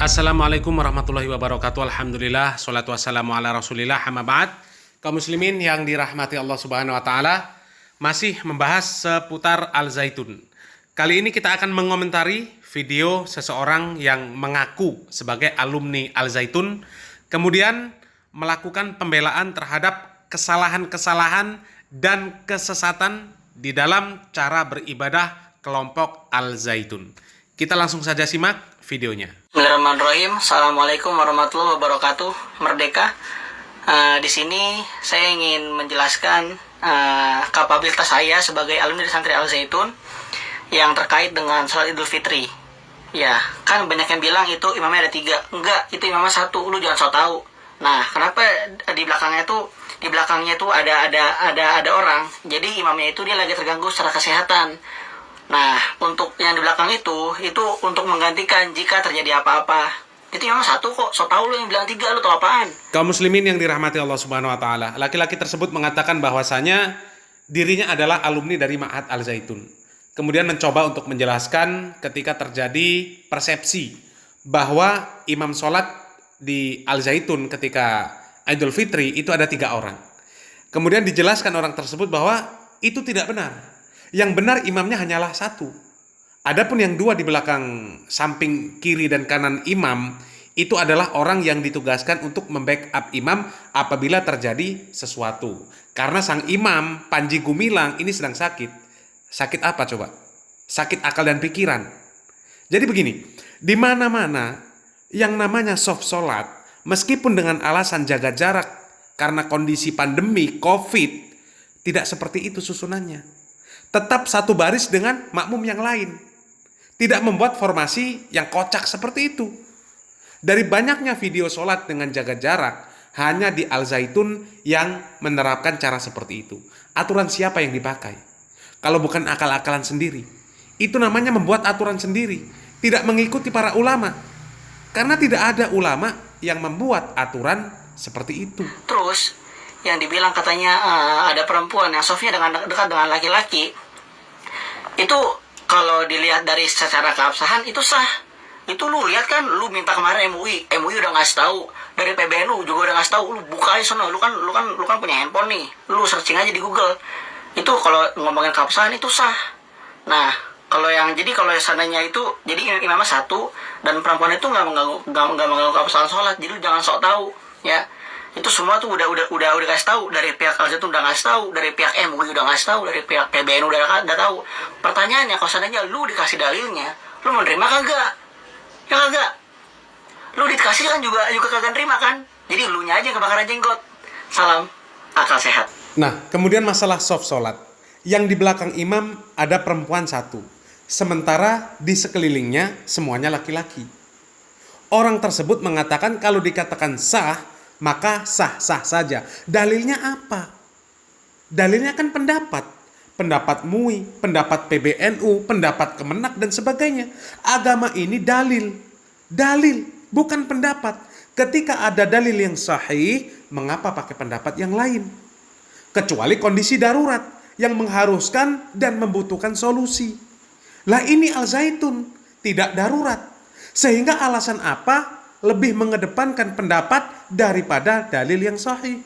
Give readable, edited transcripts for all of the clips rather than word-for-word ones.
Assalamualaikum warahmatullahi wabarakatuh. Alhamdulillah, salatu wassalamu ala rasulillah, amma ba'd. Kaum muslimin yang dirahmati Allah subhanahu wa ta'ala, masih membahas seputar Al-Zaitun. Kali ini kita akan mengomentari video seseorang yang mengaku sebagai alumni Al-Zaitun, kemudian melakukan pembelaan terhadap kesalahan-kesalahan dan kesesatan di dalam cara beribadah kelompok Al-Zaitun. Kita langsung saja simak videonya. Bismillahirrahmanirrahim. Assalamualaikum warahmatullahi wabarakatuh. Merdeka. Di sini saya ingin menjelaskan kapabilitas saya sebagai alumni santri Al-Zaitun yang terkait dengan sholat Idul Fitri. Ya, kan banyak yang bilang itu imamnya ada 3. Enggak, itu imamnya 1. Lu jangan sok tahu. Nah, kenapa di belakangnya itu ada orang. Jadi imamnya itu dia lagi terganggu secara kesehatan. Nah, untuk yang di belakang itu untuk menggantikan jika terjadi apa-apa. Itu memang 1 kok, so tau lu yang bilang 3, lu tau apaan? Kaum muslimin yang dirahmati Allah subhanahu wa ta'ala, laki-laki tersebut mengatakan bahwasanya dirinya adalah alumni dari Ma'had Al-Zaitun. Kemudian mencoba untuk menjelaskan ketika terjadi persepsi bahwa imam sholat di Al-Zaitun ketika Idul Fitri itu ada 3 orang. Kemudian dijelaskan orang tersebut bahwa itu tidak benar. Yang benar imamnya hanyalah 1. Adapun yang 2 di belakang samping kiri dan kanan imam itu adalah orang yang ditugaskan untuk membackup imam apabila terjadi sesuatu. Karena sang imam Panji Gumilang ini sedang sakit. Sakit apa coba? Sakit akal dan pikiran. Jadi begini, di mana-mana yang namanya soft sholat, meskipun dengan alasan jaga jarak karena kondisi pandemi COVID, tidak seperti itu susunannya. Tetap satu baris dengan makmum yang lain. Tidak membuat formasi yang kocak seperti itu. Dari banyaknya video sholat dengan jaga jarak, hanya di Al-Zaitun yang menerapkan cara seperti itu. Aturan siapa yang dipakai? Kalau bukan akal-akalan sendiri. Itu namanya membuat aturan sendiri. Tidak mengikuti para ulama. Karena tidak ada ulama yang membuat aturan seperti itu. Terus, yang dibilang katanya ada perempuan yang softnya dekat dengan laki-laki, itu kalau dilihat dari secara keabsahan itu sah. Itu lu lihat kan, lu minta kemarin MUI udah ngasih tahu, dari PBNU juga udah ngasih tahu, lu buka aja sono, lu kan punya handphone nih, lu searching aja di Google. Itu kalau ngomongin keabsahan itu sah. Nah, kalau seandainya itu jadi imamnya 1 dan perempuan itu nggak mengganggu keabsahan sholat, jadi lu jangan sok tahu ya. Itu semua tuh udah kasih tahu, dari pihak Al-Zaitun udah ngasih tahu, dari pihak MUI udah ngasih tahu, dari pihak PBNU udah tahu. Pertanyaannya, kalau seandainya lu dikasih dalilnya, lu menerima kagak? Ya kagak. Lu dikasih kan juga kagak nerima kan? Jadi lu nya aja yang kebakaran jenggot. Salam akal sehat. Nah, kemudian masalah soft sholat. Yang di belakang imam ada perempuan 1. Sementara di sekelilingnya semuanya laki-laki. Orang tersebut mengatakan kalau dikatakan sah, maka sah-sah saja. Dalilnya apa? Dalilnya kan pendapat. Pendapat MUI, pendapat PBNU, pendapat Kemenak, dan sebagainya. Agama ini dalil. Dalil, bukan pendapat. Ketika ada dalil yang sahih, mengapa pakai pendapat yang lain? Kecuali kondisi darurat yang mengharuskan dan membutuhkan solusi. Lah ini Al-Zaitun, tidak darurat. Sehingga alasan apa lebih mengedepankan pendapat daripada dalil yang sahih?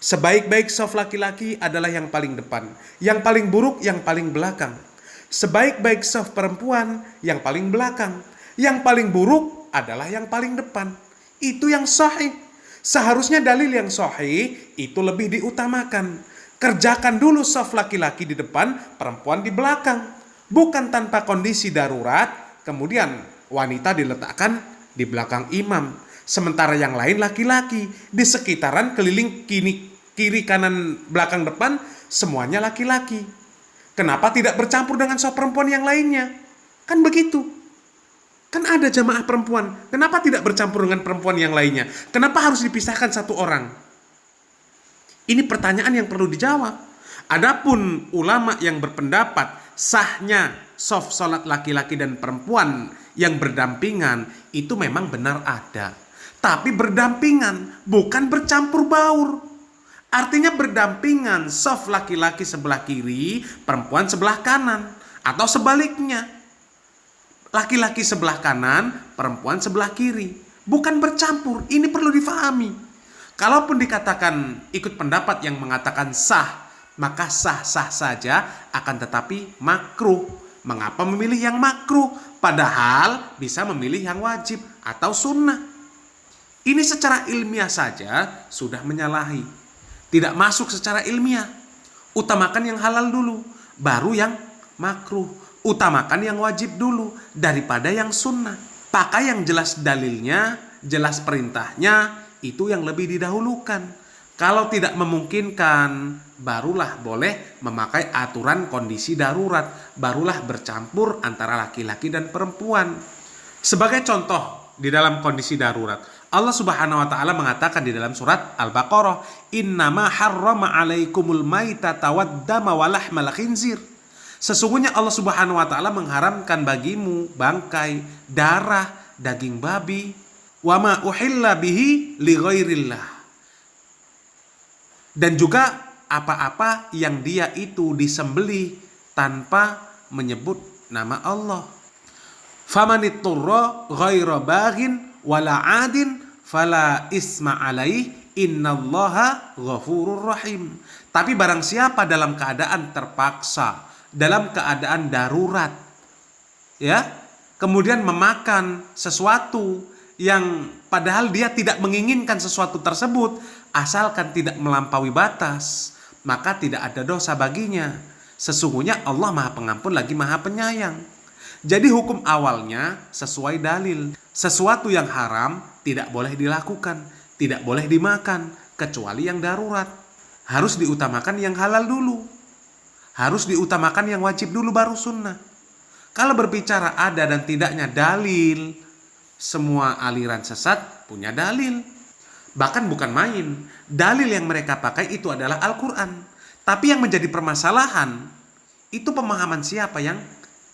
Sebaik-baik soft laki-laki adalah yang paling depan, yang paling buruk yang paling belakang. Sebaik-baik soft perempuan yang paling belakang, yang paling buruk adalah yang paling depan. Itu yang sahih. Seharusnya dalil yang sahih itu lebih diutamakan. Kerjakan dulu soft laki-laki di depan, perempuan di belakang. Bukan tanpa kondisi darurat, kemudian wanita diletakkan di belakang imam, sementara yang lain laki-laki. Di sekitaran keliling kiri kanan belakang depan semuanya laki-laki. Kenapa tidak bercampur dengan soft perempuan yang lainnya? Kan begitu. Kan ada jamaah perempuan, kenapa tidak bercampur dengan perempuan yang lainnya? Kenapa harus dipisahkan 1 orang? Ini pertanyaan yang perlu dijawab. Adapun ulama yang berpendapat sahnya soft sholat laki-laki dan perempuan yang berdampingan, itu memang benar ada. Tapi berdampingan, bukan bercampur baur. Artinya berdampingan, soft laki-laki sebelah kiri, perempuan sebelah kanan. Atau sebaliknya. Laki-laki sebelah kanan, perempuan sebelah kiri. Bukan bercampur, ini perlu difahami. Kalaupun dikatakan ikut pendapat yang mengatakan sah, maka sah-sah saja, akan tetapi makruh. Mengapa memilih yang makruh? Padahal bisa memilih yang wajib atau sunnah. Ini secara ilmiah saja sudah menyalahi. Tidak masuk secara ilmiah. Utamakan yang halal dulu, baru yang makruh. Utamakan yang wajib dulu daripada yang sunnah. Pakai yang jelas dalilnya, jelas perintahnya, itu yang lebih didahulukan. Kalau tidak memungkinkan, barulah boleh memakai aturan kondisi darurat. Barulah bercampur antara laki-laki dan perempuan. Sebagai contoh di dalam kondisi darurat, Allah Subhanahu wa taala mengatakan di dalam surat Al-Baqarah, "Innama harrama 'alaikumul maitata wad-dama wa lahmal khinzir." Sesungguhnya Allah Subhanahu wa taala mengharamkan bagimu bangkai, darah, daging babi, wa ma uhilla bihi li ghairillah. Dan juga apa-apa yang dia itu disembelih tanpa menyebut nama Allah. Famanitturra ghaira baghin wala 'adin fala isma 'alaih innallaha ghafurur rahim. Tapi barang siapa dalam keadaan terpaksa, dalam keadaan darurat, ya, kemudian memakan sesuatu yang padahal dia tidak menginginkan sesuatu tersebut, asalkan tidak melampaui batas, maka tidak ada dosa baginya. Sesungguhnya Allah Maha Pengampun lagi Maha Penyayang. Jadi hukum awalnya sesuai dalil. Sesuatu yang haram tidak boleh dilakukan, tidak boleh dimakan, kecuali yang darurat. Harus diutamakan yang halal dulu. Harus diutamakan yang wajib dulu baru sunnah. Kalau berbicara ada dan tidaknya dalil, semua aliran sesat punya dalil. Bahkan bukan main. Dalil yang mereka pakai itu adalah Al-Quran. Tapi yang menjadi permasalahan, itu pemahaman siapa yang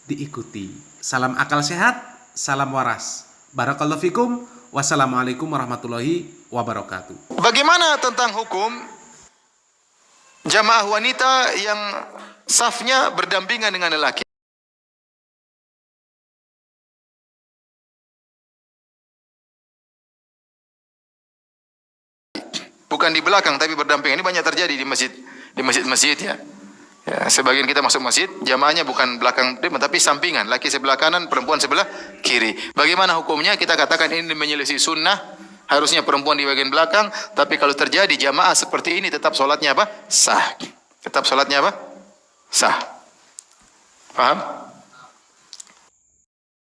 diikuti. Salam akal sehat, salam waras. Barakallahu fikum. Wassalamualaikum warahmatullahi wabarakatuh. Bagaimana tentang hukum jamaah wanita yang safnya berdampingan dengan lelaki? Bukan di belakang tapi berdampingan. Ini banyak terjadi di masjid ya. Ya, sebagian kita masuk masjid, jamaahnya bukan belakang tapi sampingan, laki sebelah kanan, perempuan sebelah kiri. Bagaimana hukumnya? Kita katakan ini menyelisih sunnah, harusnya perempuan di bagian belakang, tapi kalau terjadi jamaah seperti ini tetap sholatnya apa? Sah. Tetap sholatnya apa? Sah. Paham?